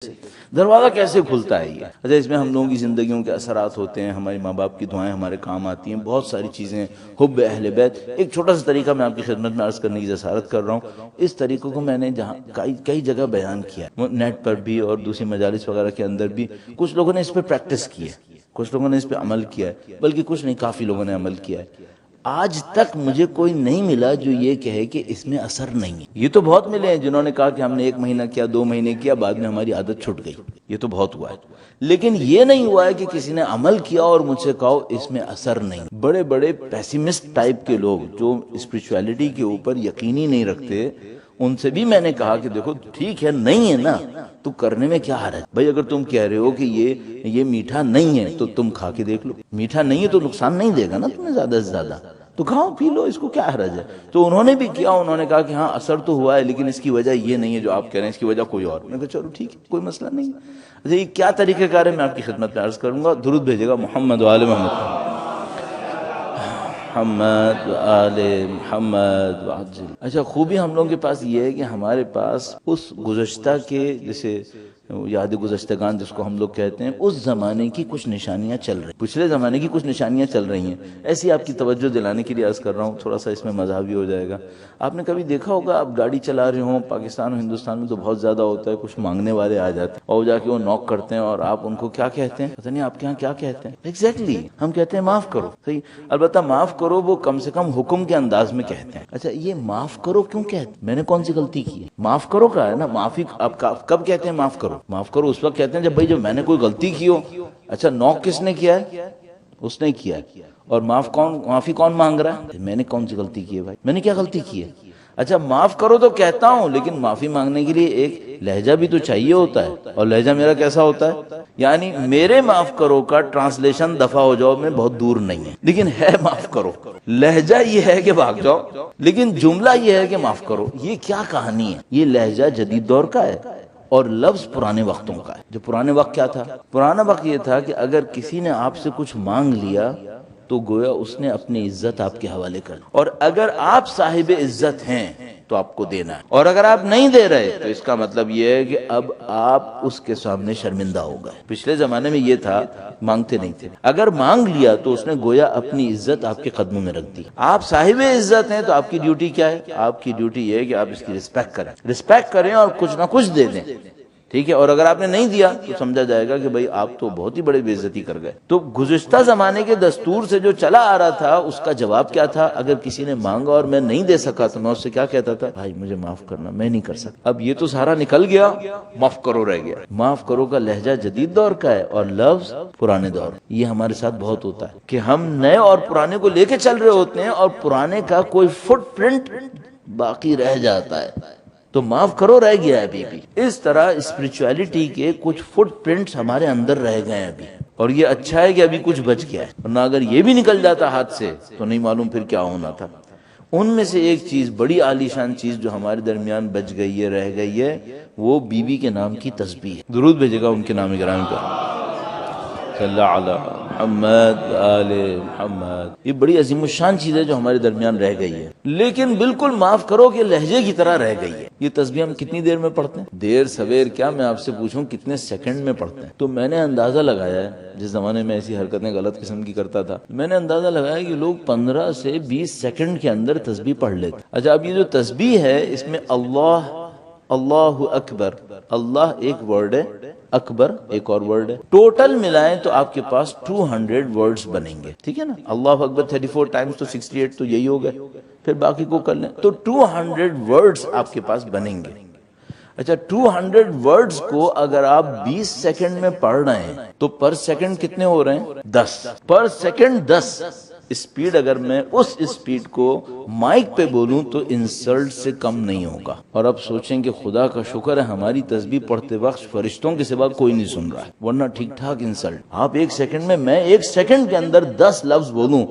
دروازہ کیسے کھلتا ہے یہ؟ اچھا، اس میں ہم لوگوں کی زندگیوں کے اثرات ہوتے ہیں، ہماری ماں باپ کی دعائیں ہمارے کام آتی ہیں، بہت ساری چیزیں، حب اہل بیت۔ ایک چھوٹا سا طریقہ میں آپ کی خدمت میں عرض کرنے کی جسارت کر رہا ہوں۔ اس طریقوں کو میں نے جہاں کئی جگہ بیان کیا، نیٹ پر بھی اور دوسری مجالس وغیرہ کے اندر بھی۔ کچھ لوگوں نے اس پہ پریکٹس کی ہے، کچھ لوگوں نے اس پہ عمل کیا ہے، بلکہ کچھ نہیں، کافی لوگوں نے عمل کیا ہے۔ آج تک مجھے کوئی نہیں ملا جو یہ کہے کہ اس میں اثر نہیں ہے۔ یہ تو بہت ملے ہیں جنہوں نے کہا کہ ہم نے 1 مہینہ کیا، 2 مہینے کیا، بعد میں ہماری عادت چھوٹ گئی، یہ تو بہت ہوا ہے۔ لیکن یہ نہیں ہوا ہے کہ کسی نے عمل کیا اور مجھ سے کہو اس میں اثر نہیں۔ بڑے بڑے پیسیمسٹ ٹائپ کے لوگ جو اسپرچویلٹی کے اوپر یقینی نہیں رکھتے، ان سے بھی میں نے کہا کہ دیکھو ٹھیک ہے، نہیں ہے نا تو کرنے میں کیا حرج؟ بھائی اگر تم کہہ رہے ہو کہ یہ میٹھا نہیں ہے تو تم کھا کے دیکھ لو، میٹھا نہیں ہے تو نقصان نہیں دے گا نا تمہیں زیادہ سے زیادہ، تو کھاؤ پی لو، اس کو کیا حرج ہے؟ تو انہوں نے بھی کیا، انہوں نے کہا کہ ہاں اثر تو ہوا ہے لیکن اس کی وجہ یہ نہیں ہے جو آپ کہہ رہے ہیں، اس کی وجہ کوئی اور۔ میں کہا چلو ٹھیک ہے، کوئی مسئلہ نہیں ہے۔ اچھا، یہ کیا طریقہ کار ہے میں آپ کی خدمت میں عرض کروں گا۔ درود بھیجے گا محمد و آل محمد، محمد و آل محمد وعجل۔ اچھا، خوبی ہم لوگوں کے پاس یہ ہے کہ ہمارے پاس اس گزشتہ کے، جیسے یاد گزشتگان جس کو ہم لوگ کہتے ہیں، اس زمانے کی کچھ نشانیاں چل رہی، پچھلے زمانے کی کچھ نشانیاں چل رہی ہیں۔ ایسی آپ کی توجہ دلانے کے لیے عرض کر رہا ہوں، تھوڑا سا اس میں مزاح بھی ہو جائے گا۔ آپ نے کبھی دیکھا ہوگا، آپ گاڑی چلا رہے ہوں، پاکستان اور ہندوستان میں تو بہت زیادہ ہوتا ہے، کچھ مانگنے والے آ جاتے ہیں اور جا کے وہ نوک کرتے ہیں اور آپ ان کو کیا کہتے ہیں؟ پتہ نہیں آپ کے یہاں کیا کہتے ہیں ایگزیکٹلی؟ ہم کہتے ہیں معاف کرو، صحیح۔ البتہ معاف کرو وہ کم سے کم حکم کے انداز میں کہتے ہیں۔ اچھا، یہ معاف کرو کیوں کہتے ہیں؟ میں نے کون سی غلطی کی ہے؟ معاف کرو کا ہے نا، معافی آپ کب کہتے ہیں معاف کرو؟ معاف کرو اس وقت کہتے ہیں جب میں نے کوئی غلطی کی ہو۔ اچھا، نوک کس نے کیا ہے؟ اس نے کیا ہے۔ اور معافی کون مانگ رہا ہے؟ میں نے کون سی غلطی کی ہے بھائی؟ میں نے کیا غلطی کی ہے؟ اچھا، معاف کرو تو کہتا ہوں، لیکن معافی مانگنے کے لیے ایک لہجہ بھی تو چاہیے ہوتا ہے، اور لہجہ میرا کیسا ہوتا ہے؟ یعنی میرے معاف کرو کا ٹرانسلیشن دفع ہو جاؤ میں بہت دور نہیں ہے، لیکن ہے معاف کرو۔ لہجہ یہ ہے کہ بھاگ جاؤ، لیکن جملہ یہ ہے کہ معاف کرو۔ یہ کیا کہانی ہے؟ یہ لہجہ جدید دور کا ہے اور لفظ پرانے وقتوں کا ہے۔ جو پرانے وقت کیا تھا؟ پرانا وقت یہ تھا کہ اگر کسی نے آپ سے کچھ مانگ لیا تو گویا اس نے اپنی عزت آپ کے حوالے کر دی، اور اگر آپ صاحب عزت ہیں تو آپ کو دینا ہے، اور اگر آپ نہیں دے رہے تو اس کا مطلب یہ ہے کہ اب آپ اس کے سامنے شرمندہ ہو گئے۔ پچھلے زمانے میں یہ تھا، مانگتے نہیں تھے، اگر مانگ لیا تو اس نے گویا اپنی عزت آپ کے قدموں میں رکھ دی۔ آپ صاحب عزت ہیں تو آپ کی ڈیوٹی کیا ہے؟ آپ کی ڈیوٹی یہ ہے کہ آپ اس کی رسپیکٹ کریں اور کچھ نہ کچھ دے دیں، ٹھیک ہے؟ اور اگر آپ نے نہیں دیا تو سمجھا جائے گا کہ بھئی آپ تو بہت ہی بڑی بے عزتی کر گئے۔ تو گزشتہ زمانے کے دستور سے جو چلا آ رہا تھا، اس کا جواب کیا تھا؟ اگر کسی نے مانگا اور میں نہیں دے سکا تو میں اس سے کیا کہتا تھا؟ بھائی مجھے معاف کرنا، میں نہیں کر سکتا۔ اب یہ تو سارا نکل گیا، معاف کرو رہ گیا۔ معاف کرو کا لہجہ جدید دور کا ہے اور لفظ پرانے دور۔ یہ ہمارے ساتھ بہت ہوتا ہے کہ ہم نئے اور پرانے کو لے کے چل رہے ہوتے ہیں اور پرانے کا کوئی فٹ پرنٹ باقی رہ جاتا ہے، تو معاف کرو رہ گیا ہے ابھی بھی۔ اس طرح اسپرچویلٹی کے کچھ فٹ پرنٹس ہمارے اندر رہ گئے ہیں ابھی، اور یہ اچھا ہے کہ ابھی کچھ بچ گیا ہے، ورنہ اگر یہ بھی نکل جاتا ہاتھ سے تو نہیں معلوم پھر کیا ہونا تھا۔ ان میں سے ایک چیز، بڑی عالیشان چیز جو ہمارے درمیان بچ گئی ہے، رہ گئی ہے، وہ بیوی کے نام کی تسبیح ہے۔ درود بھیجے گا ان کے نام گرامی پر، صلی اللہ علیہ محمد آل محمد۔ یہ بڑی عظیم الشان چیز ہے جو ہمارے درمیان رہ گئی ہے، لیکن بالکل معاف کرو کہ لہجے کی طرح رہ گئی ہے۔ یہ تسبیح ہم کتنی دیر میں پڑھتے ہیں؟ دیر سویر کیا، میں آپ سے پوچھوں کتنے سیکنڈ میں پڑھتے ہیں؟ تو میں نے اندازہ لگایا ہے، جس زمانے میں ایسی حرکتیں غلط قسم کی کرتا تھا، میں نے اندازہ لگایا کہ لوگ 15 سے 20 سیکنڈ کے اندر تسبیح پڑھ لیتے۔ اچھا، اب یہ جو تسبیح ہے اس میں اللہ اکبر، اللہ ایک ورڈ ہے، اکبر ایک اور ورڈ ہے، ٹوٹل ملائیں تو آپ کے پاس 200 ورڈز بنیں گے، ٹھیک ہے نا؟ اللہ اکبر 34 ٹائمز تو 68 تو یہی ہو گئے، پھر باقی کو کر لیں تو 200 ورڈز آپ کے پاس بنیں گے۔ اچھا، 200 ورڈز کو اگر آپ 20 سیکنڈ میں پڑھ رہے ہیں تو پر سیکنڈ کتنے ہو رہے ہیں؟ 10 پر سیکنڈ 10۔ اسپیڈ اگر میں اس اسپیڈ کو مائک پہ بولوں تو انسلٹ سے کم نہیں ہوگا۔ اور اب سوچیں کہ خدا کا شکر ہے ہماری تسبیح پڑھتے وقت فرشتوں کے سوا کوئی نہیں سن رہا ہے، ورنہ ٹھیک ٹھاک انسلٹ۔ آپ 1 سیکنڈ میں 1 سیکنڈ کے اندر 10 لفظ بولوں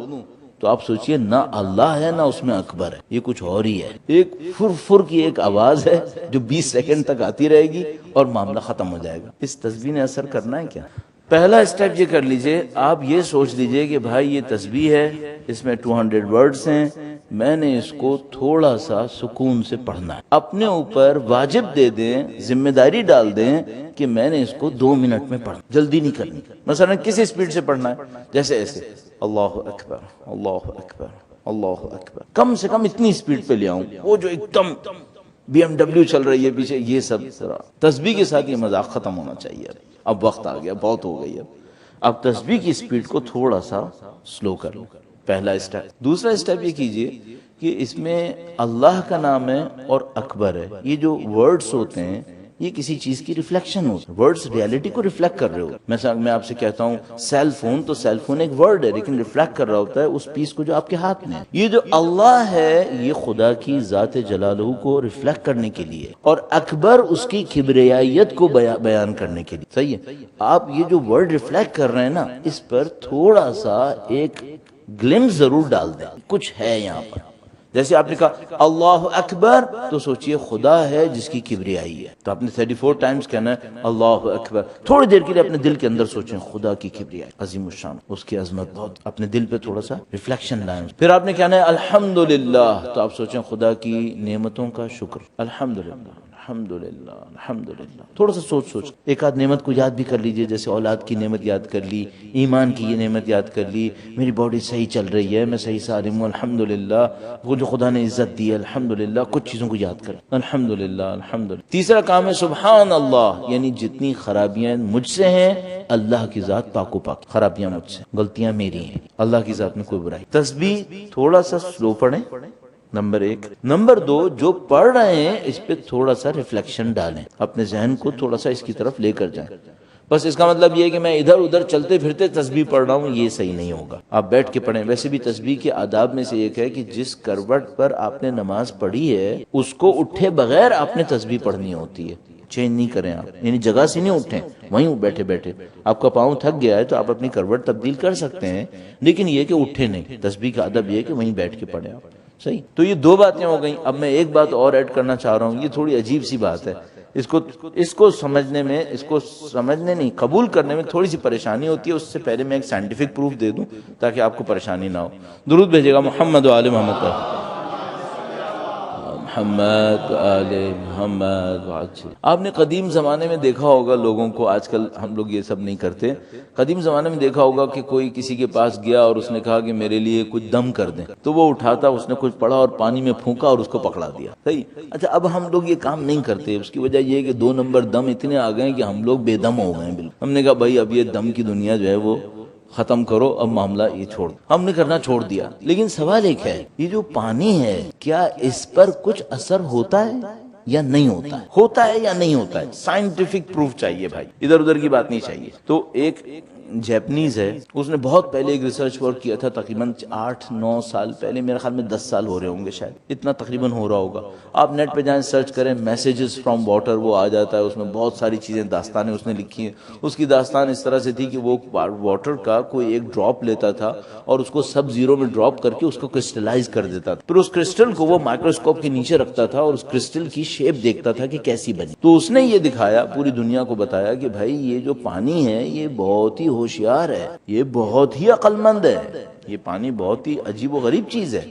تو آپ سوچئے نہ اللہ ہے نہ اس میں اکبر ہے، یہ کچھ اور ہی ہے۔ ایک فر کی ایک آواز ہے جو 20 سیکنڈ تک آتی رہے گی اور معاملہ ختم ہو جائے گا۔ اس تسبیح نے اثر کرنا ہے کیا؟ پہلا اسٹیپ یہ کر لیجئے، آپ یہ سوچ لیجئے کہ بھائی یہ تسبیح ہے، اس میں 200 ورڈز ہیں، میں نے اس کو تھوڑا سا سکون سے پڑھنا ہے۔ اپنے اوپر واجب دے دیں، ذمہ داری ڈال دیں کہ میں نے اس کو 2 منٹ میں پڑھنا، جلدی نہیں کرنی۔ مثلا کسی سپیڈ سے پڑھنا ہے، جیسے ایسے اللہ اکبر اللہ اکبر اللہ اکبر، کم سے کم اتنی سپیڈ پہ لے آؤں، وہ جو ایک دم BMW چل رہی ہے پیچھے، یہ سب تسبیح کے ساتھ یہ مذاق ختم ہونا چاہیے۔ اب وقت آ گیا، بہت ہو گئی، اب تسبیح کی سپیڈ کو تھوڑا سا سلو کر لو، پہلا اسٹیپ۔ دوسرا اسٹیپ یہ کیجئے کہ اس میں اللہ کا نام ہے اور اکبر ہے، یہ جو ورڈز ہوتے ہیں یہ کسی چیز کی ریفلیکشن ہوتی ہے، ورڈز ریالٹی کو ریفلیکٹ کر رہے ہو۔ مثلا میں آپ سے کہتا ہوں سیل فون، تو سیل فون ایک ورڈ ہے لیکن ریفلیکٹ کر رہا ہوتا ہے اس پیس کو جو آپ کے ہاتھ میں ہے۔ یہ جو اللہ ہے یہ خدا کی ذات جلالہ کو ریفلیکٹ کرنے کے لیے، اور اکبر اس کی کبریائیت کو بیان کرنے کے لیے۔ صحیح ہے، آپ یہ جو ورڈ ریفلیکٹ کر رہے ہیں نا، اس پر تھوڑا سا ایک گلمس ضرور ڈال دیں، کچھ ہے یہاں پر۔ جیسے آپ نے کہا اللہ اکبر، تو سوچئے خدا ہے جس کی کبریائی ہے، تو آپ نے 34 ٹائمز کہنا ہے اللہ اکبر۔ تھوڑی دیر کے لیے اپنے دل کے اندر سوچیں خدا کی کبریائی عظیم الشان، اس کی عظمت بہت، اپنے دل پہ تھوڑا سا ریفلیکشن لائیں۔ پھر آپ نے کہنا ہے الحمدللہ، تو آپ سوچیں خدا کی نعمتوں کا شکر، الحمدللہ الحمدللہ الحمدللہ۔ تھوڑا سا سوچ ایک آدھ نعمت کو یاد بھی کر لیجئے، جیسے اولاد کی نعمت یاد کر لی، ایمان کی یہ نعمت یاد کر لی، میری باڈی صحیح چل رہی ہے، میں صحیح سالم ہوں الحمدللہ، وہ جو خدا نے عزت دی ہے الحمدللہ، کچھ چیزوں کو یاد کر الحمدللہ الحمدللہ۔ تیسرا کام ہے سبحان اللہ، یعنی جتنی خرابیاں مجھ سے ہیں اللہ کی ذات پاک و پاک، خرابیاں مجھ سے، غلطیاں میری ہیں، اللہ کی ذات میں کوئی برائی۔ تسبیح تھوڑا سا سلو پڑھیں، نمبر 1۔ نمبر 2، جو پڑھ رہے ہیں اس پہ تھوڑا سا ریفلیکشن ڈالیں، اپنے ذہن کو تھوڑا سا اس کی طرف لے کر جائیں۔ بس اس کا مطلب یہ ہے کہ میں ادھر ادھر چلتے پھرتے تسبیح پڑھ رہا ہوں، یہ صحیح نہیں ہوگا، آپ بیٹھ کے پڑھیں۔ ویسے بھی تسبیح کے آداب میں سے ایک ہے کہ جس کروٹ پر آپ نے نماز پڑھی ہے اس کو اٹھے بغیر آپ نے تسبیح پڑھنی ہوتی ہے، چینج نہیں کریں آپ، یعنی جگہ سے نہیں اٹھیں، وہیں بیٹھے بیٹھے آپ کا پاؤں تھک گیا ہے تو آپ اپنی کروٹ تبدیل کر سکتے ہیں، لیکن یہ کہ اٹھے نہیں۔ تسبیح کا ادب یہ ہے کہ وہیں بیٹھ کے پڑھیں آپ۔ صحیح، تو یہ 2 باتیں ہو گئیں۔ اب میں ایک بات اور ایڈ کرنا چاہ رہا ہوں، یہ تھوڑی عجیب سی بات ہے، اس کو سمجھنے میں، نہیں قبول کرنے میں تھوڑی سی پریشانی ہوتی ہے۔ اس سے پہلے میں ایک سائنٹیفک پروف دے دوں تاکہ آپ کو پریشانی نہ ہو۔ درود بھیجے گا محمد و آل محمد پر، محمد آل محمد وعجل۔ آپ نے قدیم زمانے میں دیکھا ہوگا لوگوں کو، آج کل ہم لوگ یہ سب نہیں کرتے، قدیم زمانے میں دیکھا ہوگا کہ کوئی کسی کے پاس گیا اور اس نے کہا کہ میرے لیے کچھ دم کر دیں، تو وہ اٹھاتا، اس نے کچھ پڑھا اور پانی میں پھونکا اور اس کو پکڑا دیا۔ صحیح، اچھا اب ہم لوگ یہ کام نہیں کرتے، اس کی وجہ یہ ہے کہ 2 نمبر دم اتنے آ گئے کہ ہم لوگ بے دم ہو گئے بالکل۔ ہم نے کہا بھائی اب یہ دم کی دنیا جو ہے وہ ختم کرو، اب معاملہ یہ چھوڑ، ہم نے کرنا چھوڑ دیا۔ لیکن سوال ایک ہے، یہ جو پانی ہے کیا اس پر کچھ اثر ہوتا ہے یا نہیں ہوتا ہے؟ ہوتا ہے یا نہیں ہوتا ہے؟ سائنٹیفک پروف چاہیے بھائی، ادھر ادھر کی بات نہیں چاہیے۔ تو ایک جیپنیز ہے، اس نے بہت پہلے ایک ریسرچ ورک کیا تھا، تقریباً 8-9 سال پہلے، میرے خیال میں 10 سال ہو رہے ہوں گے شاید، اتنا تقریباً ہو رہا ہوگا۔ آپ نیٹ پہ جائیں، سرچ کریں میسیجز فرام واٹر، وہ آ جاتا ہے، اس میں بہت ساری چیزیں، داستانیں اس نے لکھی ہیں۔ اس کی داستان اس طرح سے تھی کہ وہ واٹر کا کوئی ایک ڈراپ لیتا تھا اور اس کو سب زیرو میں ڈراپ کر کے اس کو کرسٹلائز کر دیتا تھا، پھر اس کرسٹل کو وہ مائکروسکوپ کے نیچے رکھتا تھا اور اس کرسٹل کی شیپ دیکھتا تھا کہ کیسی بنی۔ تو اس نے یہ دکھایا، پوری دنیا کو بتایا کہ بھائی یہ جو پانی ہے یہ بہت ہی ہوشیار ہے، یہ بہت ہی عقل مند ہے، یہ پانی بہت ہی عجیب و غریب چیز ہے۔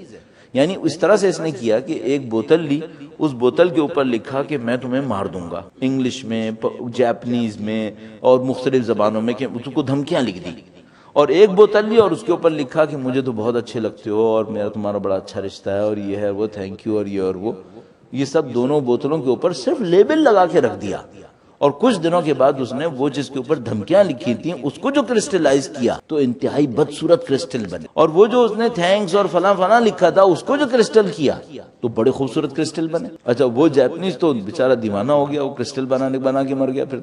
یعنی اس طرح سے اس نے کیا کہ ایک بوتل لی، اس بوتل کے اوپر لکھا کہ میں تمہیں مار دوں گا، انگلش میں، جاپنیز میں اور مختلف زبانوں میں، کہ اس کو دھمکیاں لکھ دی، اور ایک بوتل لی اور اس کے اوپر لکھا کہ مجھے تو بہت اچھے لگتے ہو اور میرا تمہارا بڑا اچھا رشتہ ہے اور یہ ہے وہ، تھینک یو، اور یہ اور وہ، یہ سب دونوں بوتلوں کے اوپر صرف لیبل لگا کے رکھ دیا۔ اور کچھ دنوں کے بعد اس نے وہ جس کے اوپر دھمکیاں لکھی تھیں اس کو جو کرسٹلائز کیا تو انتہائی بدصورت کرسٹل بنے، اور وہ جو اس نے تھینکس اور فلاں فلاں لکھا تھا اس کو جو کرسٹل کیا تو بڑے خوبصورت کرسٹل بنے۔ اچھا وہ جاپنیز تو بیچارہ دیوانہ ہو گیا، وہ کرسٹل بنا کے مر گیا۔ پھر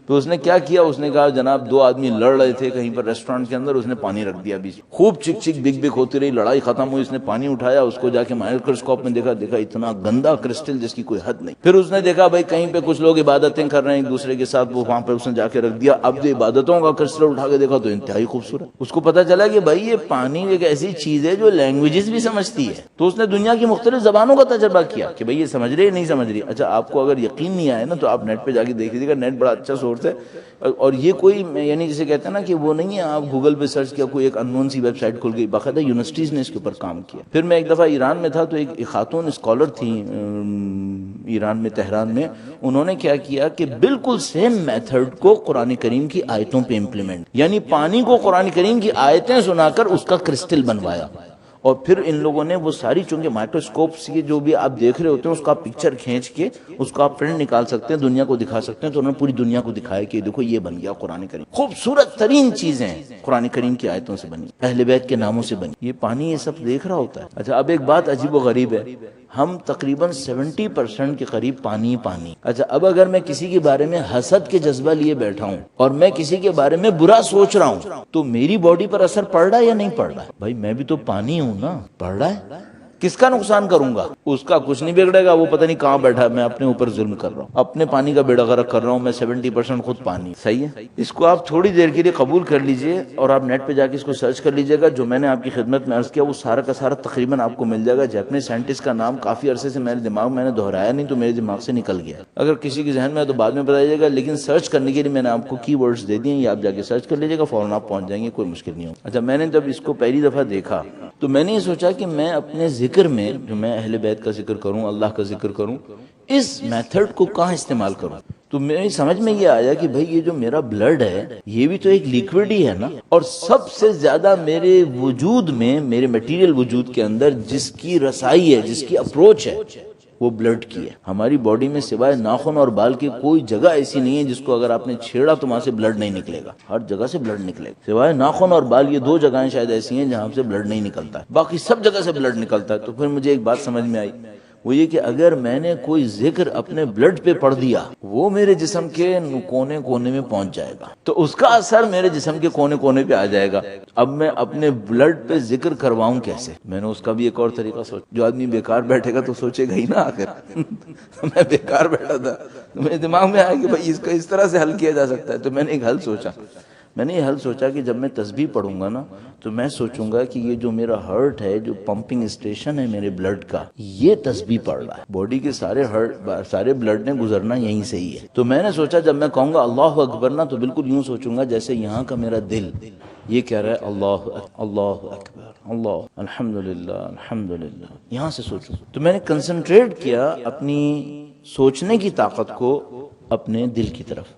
تو اس نے کیا کیا، اس نے کہا جناب 2 آدمی لڑ رہے تھے کہیں پر ریسٹورینٹ کے اندر، اس نے پانی رکھ دیا بیچ، خوب چک چک بگ بگ ہوتی رہی، لڑائی ختم ہوئی، اس نے پانی اٹھایا، اس کو جا کے مائکروسکوپ میں دیکھا اتنا گندا کرسٹل جس کی کوئی حد نہیں۔ پھر اس نے دیکھا بھائی کہیں پہ کچھ لوگ عبادتیں کر رہے ہیں، رہے ہیں ایک دوسرے کے ساتھ، وہ وہاں پہ اس نے جا کے رکھ دیا. اب جو عبادتوں کا کرسٹر اٹھا کے دیکھا تو انتہائی خوبصورت. اس کو پتا چلا کہ بھائی یہ پانی ایک ایسی چیز ہے جو لینگویجز بھی سمجھتی ہے. تو اس نے دنیا کی مختلف زبانوں کا تجربہ کیا کہ بھائی یہ سمجھ رہے نہیں سمجھ رہی. اچھا آپ کو اگر یقین نہیں آئے نا تو آپ نیٹ پہ جا کے دیکھ لیجیے گا، نیٹ بڑا اچھا سورس ہے. اور یہ کوئی یعنی جسے کہتے ہیں نا کہ وہ نہیں ہے آپ گوگل پہ سرچ کیا کوئی ایک انون سی ویب سائٹ کھل گئی، باقاعدہ یونیورسٹیز نے اس کے اوپر کام کیا. پھر میں ایک دفعہ ایران میں تھا تو ایک خاتون اسکالر تھی ایران میں تہران میں، انہوں نے کیا کیا کہ بالکل سیم میتھڈ کو قرآن کریم کی آیتوں پہ امپلیمنٹ، یعنی پانی کو قرآن کریم کی آیتیں سنا کر اس کا کرسٹل بنوایا. اور پھر ان لوگوں نے وہ ساری، چونکہ مائکروسکوپ سے جو بھی آپ دیکھ رہے ہوتے ہیں اس کا پکچر کھینچ کے اس کا آپ پرنٹ نکال سکتے ہیں، دنیا کو دکھا سکتے ہیں. تو انہوں نے پوری دنیا کو دکھایا کہ دیکھو یہ بن گیا قرآن کریم. خوبصورت ترین چیزیں قرآن کریم کی آیتوں سے بنی، اہل بیت کے ناموں سے بنی. یہ پانی یہ سب دیکھ رہا ہوتا ہے. اچھا اب ایک بات عجیب و غریب ہے، ہم تقریباً 70% کے قریب پانی پانی. اچھا اب اگر میں کسی کے بارے میں حسد کے جذبہ لیے بیٹھا ہوں اور میں کسی کے بارے میں برا سوچ رہا ہوں تو میری باڈی پر اثر پڑ رہا ہے یا نہیں پڑ رہا ہے؟ بھائی میں بھی تو پانی ہوں نا. پڑ رہا ہے. کس کا نقصان کروں گا؟ اس کا کچھ نہیں بگڑے گا، وہ پتہ نہیں کہاں بیٹھا ہے. میں اپنے اوپر ظلم کر رہا ہوں، اپنے پانی کا بیڑا غرق کر رہا ہوں. میں 70% خود پانی. صحیح ہے، اس کو آپ تھوڑی دیر کے لیے قبول کر لیجئے اور آپ نیٹ پہ جا کے اس کو سرچ کر لیجئے گا. جو میں نے آپ کی خدمت میں عرض کیا وہ سارا کا سارا تقریباً آپ کو مل جائے گا. جاپنی سائنٹسٹ کا نام کافی عرصے سے میرے دماغ میں نے دہرایا نہیں تو میرے دماغ سے نکل گیا. اگر کسی کے ذہن میں ہے تو بعد میں بتائیے گا، لیکن سرچ کرنے کے لیے میں نے آپ کو کی ورڈز دے دیے ہیں، یہ آپ جا کے سرچ کر لیجئے گا، فوراً آپ پہنچ جائیں گے، کوئی مشکل نہیں ہو. اچھا میں نے جب اس کو پہلی دفعہ دیکھا تو میں نے یہ سوچا کہ میں اپنے ذکر میں جو میں اہل بیت کا ذکر کروں، اللہ کا ذکر کروں، اس میتھڈ کو کہاں استعمال کروں. تو میری سمجھ میں یہ آیا کہ بھئی یہ جو میرا بلڈ ہے یہ بھی تو ایک لیکوڈ ہی ہے نا. اور سب سے زیادہ میرے وجود میں، میرے میٹیریل وجود کے اندر جس کی رسائی ہے، جس کی اپروچ ہے وہ بلڈ کی ہے. ہماری باڈی میں سوائے ناخن اور بال کی کوئی جگہ ایسی نہیں ہے جس کو اگر آپ نے چھیڑا تو وہاں سے بلڈ نہیں نکلے گا. ہر جگہ سے بلڈ نکلے گا سوائے ناخن اور بال. یہ 2 جگہیں شاید ایسی ہیں جہاں سے بلڈ نہیں نکلتا ہے، باقی سب جگہ سے بلڈ نکلتا ہے. تو پھر مجھے ایک بات سمجھ میں آئی، وہ یہ کہ اگر میں نے کوئی ذکر اپنے بلڈ پہ پڑھ دیا وہ میرے جسم کے کونے کونے میں پہنچ جائے گا تو اس کا اثر میرے جسم کے کونے کونے پہ آ جائے گا. اب میں اپنے بلڈ پہ ذکر کرواؤں کیسے؟ میں نے اس کا بھی ایک اور طریقہ سوچا. جو آدمی بیکار بیٹھے گا تو سوچے گا ہی نا آخر. میں بیکار بیٹھا تھا تو میرے دماغ میں آیا کہ بھائی اس کا اس طرح سے حل کیا جا سکتا ہے. تو میں نے ایک حل سوچا. میں نے یہ حل سوچا کہ جب میں تسبیح پڑھوں گا نا تو میں سوچوں گا کہ یہ جو میرا ہارٹ ہے، جو پمپنگ اسٹیشن ہے میرے بلڈ کا، یہ تسبیح پڑھ رہا ہے. باڈی کے سارے بلڈ نے گزرنا یہیں سے ہی ہے. تو میں نے سوچا جب میں کہوں گا اللہ اکبر نا تو بالکل یوں سوچوں گا جیسے یہاں کا میرا دل یہ کہہ رہا ہے اللہ اکبر، اللہ الحمدللہ الحمدللہ. یہاں سے سوچوں. تو میں نے کنسنٹریٹ کیا اپنی سوچنے کی طاقت کو اپنے دل کی طرف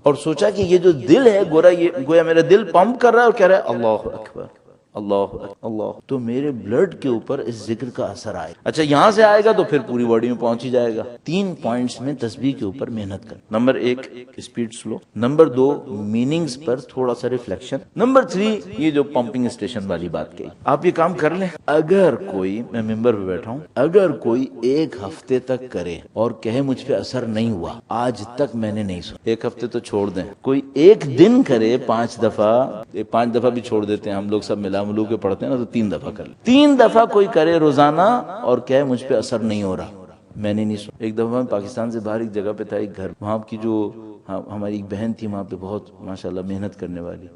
اور سوچا کہ یہ جو دل ہے گویا میرا دل پمپ کر رہا ہے اور کہہ رہا ہے اللہ اکبر اللہ اللہ. تو میرے بلڈ کے اوپر اس ذکر کا اثر آئے. اچھا یہاں سے آئے گا تو پھر پوری باڈی میں پہنچ ہی جائے گا. 3 پوائنٹس میں تسبیح کے اوپر محنت کر. Number 1 speed slow, number 2 meanings پر تھوڑا سا ریفلیکشن، نمبر 3 یہ جو پمپنگ اسٹیشن والی بات کہی. آپ یہ کام کر لیں. اگر کوئی، میں ممبر پہ بیٹھا ہوں، اگر کوئی 1 ہفتے تک کرے اور کہے مجھ پہ اثر نہیں ہوا، آج تک میں نے نہیں سنا. 1 ہفتے تو چھوڑ دیں، کوئی 1 دن کرے 5 دفعہ بھی چھوڑ دیتے ہیں ہم لوگ، سب ملا ملو کے پڑھتے ہیں نا، تو 3 دفعہ کر لیں. 3 دفعہ کوئی کرے روزانہ اور کہے مجھ پہ اثر نہیں ہو رہا، میں نے نہیں سنا. ایک دفعہ میں پاکستان سے باہر ایک جگہ پہ تھا، ایک گھر، وہاں کی جو ہماری ایک بہن تھی وہاں پہ بہت ماشاءاللہ محنت کرنے والی،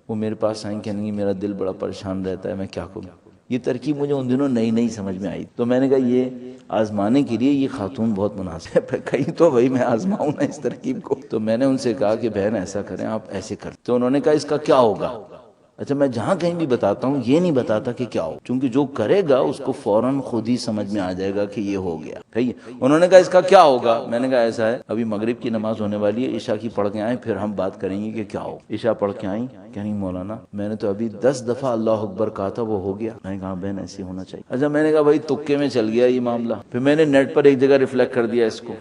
وہ میرے پاس آئیں کہنے میرا دل بڑا پریشان رہتا ہے، میں کیا کروں. یہ ترکیب مجھے ان دنوں نئی سمجھ میں آئی. تو میں نے کہا یہ آزمانے کے لیے یہ خاتون بہت مناسب ہے، کہیں تو بھائی میں آزماؤں نا اس ترکیب کو. تو میں نے ان سے کہا کہ بہن ایسا کریں، آپ ایسے کریں. تو انہوں نے کہا اس کا کیا ہوگا. اچھا میں جہاں کہیں بھی بتاتا ہوں یہ نہیں بتاتا کہ کیا ہو، چونکہ جو کرے گا اس کو فوراً خود ہی سمجھ میں آ جائے گا کہ یہ ہو گیا. انہوں نے کہا اس کا کیا ہوگا. میں نے کہا ایسا ہے، ابھی مغرب کی نماز ہونے والی ہے، عشاء کی پڑھ کے آئیں پھر ہم بات کریں گے کہ کیا ہو. عشاء پڑھ کے آئیں، کہیں مولانا میں نے تو ابھی 10 دفعہ اللہ اکبر کہا تھا، وہ ہو گیا. میں نے کہا بہن ایسے ہونا چاہیے. اچھا میں نے کہا بھائی تکے میں چل گیا یہ معاملہ. پھر میں نے نیٹ پر ایک جگہ ریفلیکٹ کر دیا اس کو.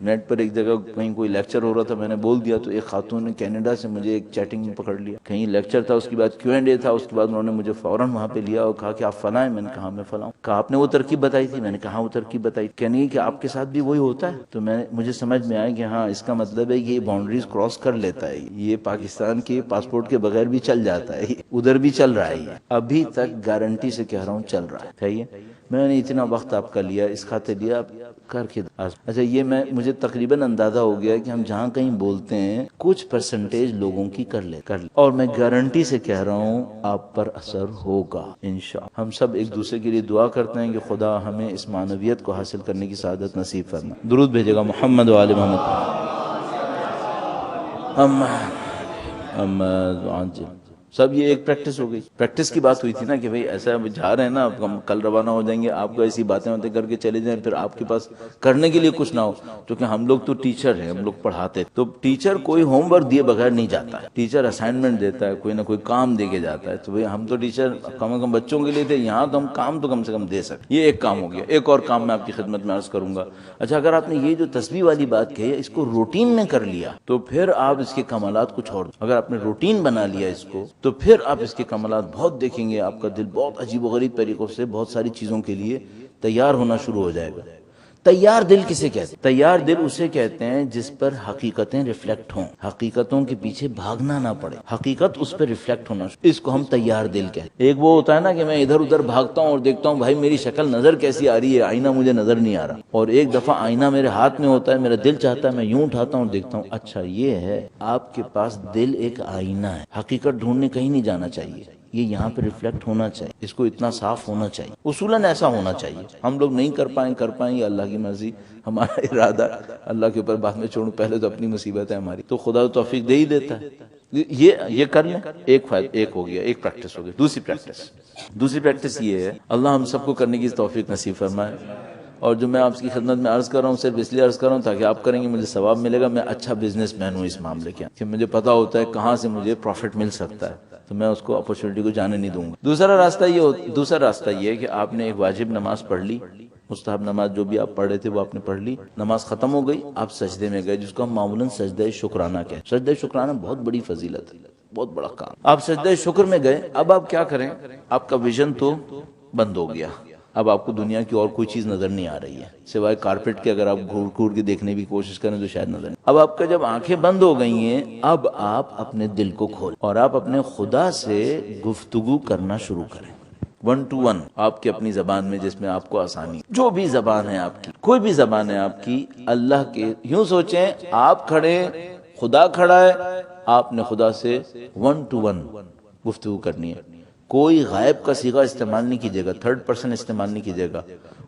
نیٹ پر ایک جگہ کہیں کوئی لیکچر ہو رہا تھا، میں نے بول دیا تو ایک خاتون نے کینیڈا سے مجھے ایک چیٹنگ میں پکڑ لیا. کہیں لیکچر تھا، اس کے بعد Q&A تھا، اس کے بعد انہوں نے مجھے فوراً وہاں پہ لیا اور کہا کہ آپ فلاں ہیں. میں نے کہا میں فلاں. کہا آپ نے وہ ترکیب بتائی تھی. میں نے کہا وہ ترکیب بتائی. کہنے کہ آپ کے ساتھ بھی وہی ہوتا ہے. تو مجھے سمجھ میں آیا کہ ہاں اس کا مطلب ہے کہ یہ باؤنڈریز کراس کر لیتا ہے، یہ پاکستان کے پاسپورٹ کے بغیر بھی چل جاتا ہے، ادھر بھی چل رہا ہے. ابھی تک گارنٹی سے کہہ رہا ہوں چل رہا ہے. میں نے اتنا وقت آپ کا لیا، اس خاطر لیا کر کے اچھا یہ مجھے تقریباً اندازہ ہو گیا کہ ہم جہاں کہیں بولتے ہیں کچھ پرسنٹیج لوگوں کی کر لے اور میں گارنٹی سے کہہ رہا ہوں آپ پر اثر ہوگا انشاءاللہ۔ ہم سب ایک دوسرے کے لیے دعا کرتے ہیں کہ خدا ہمیں اس معنویت کو حاصل کرنے کی سعادت نصیب فرمائے۔ درود بھیجے گا محمد و آل محمد۔ سب یہ ایک پریکٹس ہو گئی، پریکٹس کی بات ہوئی تھی نا کہ بھئی ایسا جا رہے ہیں نا، ہم کل روانہ ہو جائیں گے، آپ کو ایسی باتیں کر کے چلے جائیں، پھر آپ کے پاس کرنے کے لیے کچھ نہ ہو، کیونکہ ہم لوگ تو ٹیچر ہیں، ہم لوگ پڑھاتے، تو ٹیچر کوئی ہوم ورک دیے بغیر نہیں جاتا ہے، ٹیچر اسائنمنٹ دیتا ہے، کوئی نہ کوئی کام دے کے جاتا ہے، تو بھئی ہم تو ٹیچر کم از کم بچوں کے لیے تھے، یہاں تو ہم کام تو کم سے کم دے سکتے۔ یہ ایک کام ہو گیا۔ ایک اور کام میں آپ کی خدمت میں عرض کروں گا۔ اچھا اگر آپ نے یہ جو تسبیح والی بات کہی ہے اس کو روٹین میں کر لیا تو پھر آپ اس کے کمالات کچھ اور، اگر آپ نے روٹین بنا لیا اس کو تو پھر آپ اس کے کمالات بہت دیکھیں گے، آپ کا دل بہت عجیب و غریب طریقوں سے بہت ساری چیزوں کے لیے تیار ہونا شروع ہو جائے گا۔ تیار دل کسے کہتے ہیں؟ تیار دل اسے کہتے ہیں جس پر حقیقتیں ریفلیکٹ ہوں، حقیقتوں کے پیچھے بھاگنا نہ پڑے، حقیقت اس پہ ریفلیکٹ ہونا، اس کو ہم تیار دل کہتے ہیں۔ ایک وہ ہوتا ہے نا کہ میں ادھر ادھر بھاگتا ہوں اور دیکھتا ہوں بھائی میری شکل نظر کیسی آ رہی ہے، آئینہ مجھے نظر نہیں آ رہا، اور ایک دفعہ آئینہ میرے ہاتھ میں ہوتا ہے، میرا دل چاہتا ہے میں یوں اٹھاتا ہوں اور دیکھتا ہوں اچھا یہ ہے۔ آپ کے پاس دل ایک آئینہ ہے، حقیقت ڈھونڈنے کہیں نہیں جانا چاہیے، یہ یہاں پہ ریفلیکٹ ہونا چاہیے، اس کو اتنا صاف ہونا چاہیے، اصولاً ایسا ہونا چاہیے۔ ہم لوگ نہیں کر پائیں یہ اللہ کی مرضی، ہمارا ارادہ اللہ کے اوپر بعد میں چھوڑوں، پہلے تو اپنی مصیبت ہے ہماری، تو خدا توفیق دے ہی دیتا ہے۔ یہ کر لیں، ایک ہو گیا، ایک پریکٹس ہو گئی۔ دوسری پریکٹس یہ ہے، اللہ ہم سب کو کرنے کی توفیق نصیب فرمائے، اور جو میں آپ کی خدمت میں عرض کر رہا ہوں صرف اس لیے عرض کر رہا ہوں تاکہ آپ کریں گے مجھے ثواب ملے گا۔ میں اچھا بزنس مین ہوں اس معاملے کے، کہ مجھے پتا ہوتا ہے کہاں سے مجھے پروفٹ مل سکتا ہے، تو میں اس کو اپرچونٹی کو جانے نہیں دوں گا۔ دوسرا راستہ یہ ہے کہ آپ نے ایک واجب نماز پڑھ لی، مستحب نماز جو بھی آپ پڑھ رہے تھے وہ آپ نے پڑھ لی، نماز ختم ہو گئی، آپ سجدے میں گئے، جس کو ہم معمولاً سجدہ شکرانہ کہتے ہیں۔ سجدہ شکرانہ بہت بڑی فضیلت ہے، بہت بڑا کام۔ آپ سجدہ شکر میں گئے، اب آپ کیا کریں؟ آپ کا ویژن تو بند ہو گیا، اب آپ کو دنیا کی اور کوئی چیز نظر نہیں آ رہی ہے سوائے کارپیٹ کے، اگر آپ گھور کے دیکھنے کی کوشش کریں تو شاید نظر نہیں۔ اب آپ کا جب آنکھیں بند ہو گئی ہیں، اب آپ اپنے دل کو کھول اور آپ اپنے خدا سے گفتگو کرنا شروع کریں، 1 to 1 آپ کی اپنی زبان میں، جس میں آپ کو آسانی، جو بھی زبان ہے آپ کی، کوئی بھی زبان ہے آپ کی، اللہ کے، یوں سوچیں آپ کھڑے، خدا کھڑا ہے، آپ نے خدا سے 1 to 1 گفتگو کرنی ہے۔ کوئی غائب کا صیغہ استعمال نہیں کیجیے گا، تھرڈ پرسن استعمال نہیں کیجیے گا،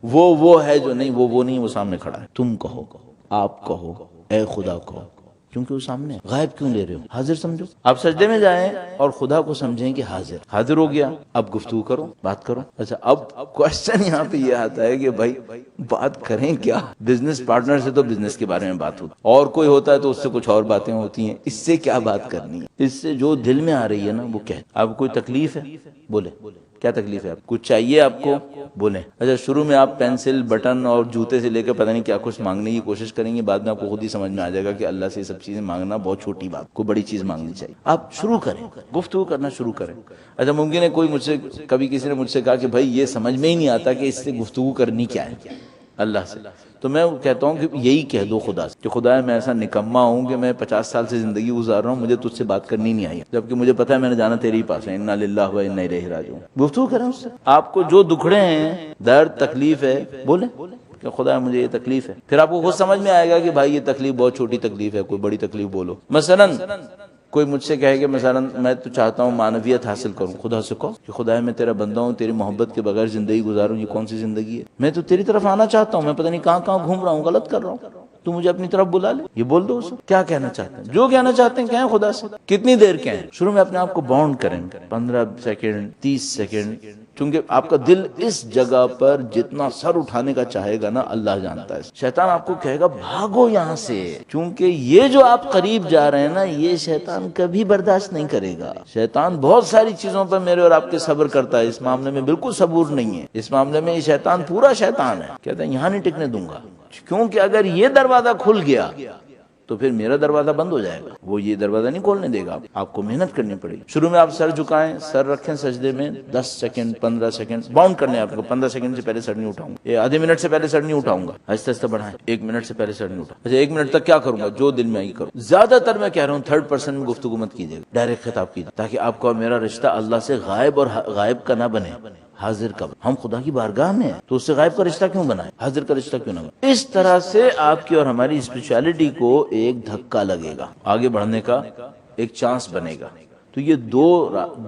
وہ ہے جو نہیں، وہ نہیں، وہ سامنے کھڑا ہے، تم کہو، آپ کہو، اے خدا کہو، کیونکہ وہ سامنے ہے۔ غائب کیوں لے رہے ہو؟ حاضر سمجھو۔ آپ سجدے میں جائیں اور خدا کو سمجھیں کہ حاضر ہو گیا، اب گفتگو کرو، بات کرو۔ اچھا اب کوشچن یہاں پہ یہ آتا ہے کہ بھائی بات کریں کیا؟ بزنس پارٹنر سے تو بزنس کے بارے میں بات ہوتی، اور کوئی ہوتا ہے تو اس سے کچھ اور باتیں ہوتی ہیں، اس سے کیا بات کرنی ہے؟ اس سے جو دل میں آ رہی ہے نا وہ کہہ۔ اب کوئی تکلیف ہے؟ بولے، کیا تکلیف ہے؟ آپ کچھ چاہیے آپ کو؟ بولیں۔ اچھا شروع میں آپ پینسل، بٹن اور جوتے سے لے کے پتہ نہیں کیا کچھ مانگنے کی کوشش کریں گے، بعد میں آپ کو خود ہی سمجھ میں آ جائے گا کہ اللہ سے یہ سب چیزیں مانگنا بہت چھوٹی بات، کوئی بڑی چیز مانگنی چاہیے۔ آپ شروع کریں، گفتگو کرنا شروع کریں۔ اچھا ممکن ہے کوئی کبھی کسی نے مجھ سے کہا کہ بھائی یہ سمجھ میں ہی نہیں آتا کہ اس سے گفتگو کرنی کیا ہے اللہ سے، تو میں کہتا ہوں کہ یہی کہہ دو خدا سے کہ خدا میں ایسا نکما ہوں کہ میں 50 سال سے زندگی گزار رہا ہوں، مجھے تجھ سے بات کرنی نہیں آئی، جبکہ مجھے پتا ہے میں نے جانا تیرے ہی پاس ہے، انا للہ و انا الیہ راجعون۔ گفتگو کریں اس سے، آپ کو جو دکھڑے ہیں، درد، تکلیف ہے، بولیں کہ خدا مجھے یہ تکلیف ہے، پھر آپ کو خود سمجھ میں آئے گا کہ بھائی یہ تکلیف بہت چھوٹی تکلیف ہے، کوئی بڑی تکلیف بولو۔ مثلا کوئی مجھ سے کہے کہ مثلا میں تو چاہتا ہوں معنویت حاصل کروں، خدا سے کہو کہ خدا میں تیرا بندہ ہوں، تیری محبت کے بغیر زندگی گزاروں، یہ کون سی زندگی ہے؟ میں تو تیری طرف آنا چاہتا ہوں، میں پتہ نہیں کہاں گھوم رہا ہوں، غلط کر رہا ہوں، تو مجھے اپنی طرف بلا لے۔ یہ بول دو اسے، کیا کہنا چاہتے ہیں، جو کہنا چاہتے ہیں کہیں خدا سے، کتنی دیر کہیں، شروع میں اپنے آپ کو باؤنڈ کریں، 15 سیکنڈ، 30 سیکنڈ، چونکہ آپ کا دل اس جگہ پر جتنا سر اٹھانے کا چاہے گا نا اللہ جانتا ہے، شیطان آپ کو کہے گا بھاگو یہاں سے، کیونکہ یہ جو آپ قریب جا رہے ہیں نا یہ شیطان کبھی برداشت نہیں کرے گا۔ شیطان بہت ساری چیزوں پر میرے اور آپ کے صبر کرتا ہے، اس معاملے میں بالکل صبور نہیں ہے، اس معاملے میں یہ شیطان پورا شیطان ہے، کہتا ہے یہاں نہیں ٹکنے دوں گا، کیونکہ اگر یہ دروازہ کھل گیا تو پھر میرا دروازہ بند ہو جائے گا، وہ یہ دروازہ نہیں کھولنے دے گا، آپ کو محنت کرنی پڑے گی۔ شروع میں آپ سر جھکائیں، سر رکھیں سجدے میں، 10 سیکنڈ، 15 سیکنڈ باؤنڈ کرنے آپ کو، 15 سیکنڈ سے پہلے سر نہیں اٹھاؤں گا، آدھے منٹ سے پہلے سر نہیں اٹھاؤں گا، آہستہ آہستہ بڑھائیں، 1 منٹ سے پہلے سر نہیں اٹھاؤں۔ اچھا 1 منٹ تک کیا کروں گا؟ جو دل میں آئی کروں۔ زیادہ تر میں کہہ رہا ہوں تھرڈ پرسن میں گفتگو مت کیجیے گا، ڈائریکٹ خطاب کیجیے، تاکہ آپ کا میرا رشتہ اللہ سے غائب کا نہ بنے، حاضر کب؟ ہم خدا کی بارگاہ میں ہیں تو اس سے غائب کا رشتہ کیوں بنائیں؟ حاضر کا رشتہ کیوں نہ بنائیں؟ اس طرح سے آپ کی اور ہماری اسپرچولیٹی کو ایک دھکا لگے گا، آگے بڑھنے کا ایک چانس بنے گا۔ تو یہ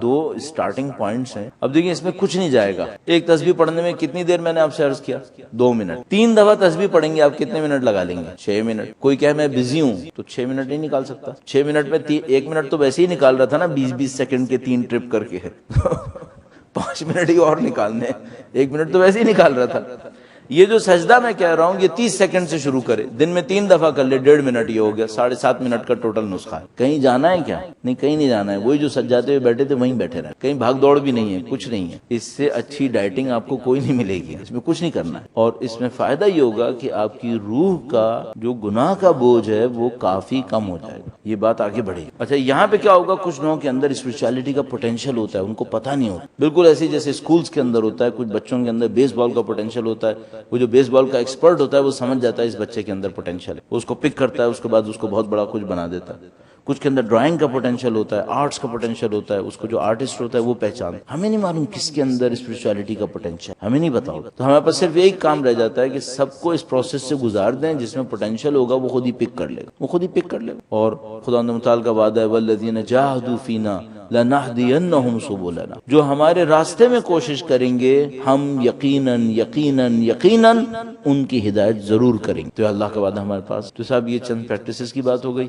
دو اسٹارٹنگ پوائنٹس ہیں۔ اب دیکھیں اس میں کچھ نہیں جائے گا، ایک تسبیح پڑھنے میں کتنی دیر میں نے آپ سے عرض کیا؟ 2 منٹ۔ 3 دفعہ تسبیح پڑھیں گے آپ کتنے منٹ لگا لیں گے؟ 6 منٹ۔ کوئی کہے میں بزی ہوں تو 6 منٹ نہیں نکال سکتا؟ 6 منٹ میں 1 منٹ تو ویسے ہی نکال رہا تھا نا، 20 سیکنڈ کے 3 ٹرپ کر کے 5 منٹ ہی اور نکالنے، 1 منٹ تو ویسے ہی نکال رہا تھا۔ یہ جو سجدہ میں کہہ رہا ہوں یہ 30 سیکنڈ سے شروع کرے، دن میں 3 دفعہ کر لے، 1.5 منٹ یہ ہو گیا، 7.5 منٹ کا ٹوٹل نسخہ ہے۔ کہیں جانا ہے کیا؟ نہیں، کہیں نہیں جانا ہے، وہی جو سجاتے ہوئے بیٹھے تھے وہیں بیٹھے رہے، کہیں بھاگ دوڑ بھی نہیں ہے، کچھ نہیں ہے۔ اس سے اچھی ڈائٹنگ آپ کو کوئی نہیں ملے گی، اس میں کچھ نہیں کرنا ہے، اور اس میں فائدہ یہ ہوگا کہ آپ کی روح کا جو گناہ کا بوجھ ہے وہ کافی کم ہو جائے گا۔ یہ بات آگے بڑھے گی۔ اچھا یہاں پہ کیا ہوگا، کچھ لوگوں کے اندر اسپرچولیٹی کا پوٹینشیل ہوتا ہے، ان کو پتہ نہیں ہوتا، بالکل ایسے جیسے اسکولز کے اندر ہوتا ہے، کچھ بچوں کے اندر بیس بال کا پوٹینشیل ہوتا ہے، وہ جو بیس بال کا ایکسپرٹ ہوتا ہے وہ سمجھ جاتا ہے اس بچے کے اندر پوٹینشیل ہے، وہ اس کو پک کرتا ہے، اس کے بعد اس کو بہت بڑا کچھ بنا دیتا ہے۔ کچھ کے اندر ڈرائنگ کا پوٹینشیل ہوتا ہے، آرٹس کا پوٹینشیل ہوتا ہے، اس کو جو آرٹسٹ ہوتا ہے وہ پہچان۔ ہمیں نہیں معلوم کس کے اندر اسپرچولیٹی کا پوٹینشیل، ہمیں نہیں بتاؤ، تو ہمارے پاس صرف ایک کام رہ جاتا ہے کہ سب کو اس پروسیس سے گزار دیں، جس میں پوٹینشیل ہوگا وہ خود ہی پک کر لے گا، وہ خود ہی پک کر لے گا۔ اور خدا متعال کا وعدہ ہے والذین جاہدوا فینا لنہدینہم سبلنا، جو ہمارے راستے میں کوشش کریں گے ہم یقیناً یقیناً یقیناً ان کی ہدایت ضرور کریں گے۔ تو اللہ کا وعدہ ہمارے پاس۔ تو صاحب یہ چند پریکٹسز کی بات ہو گئی۔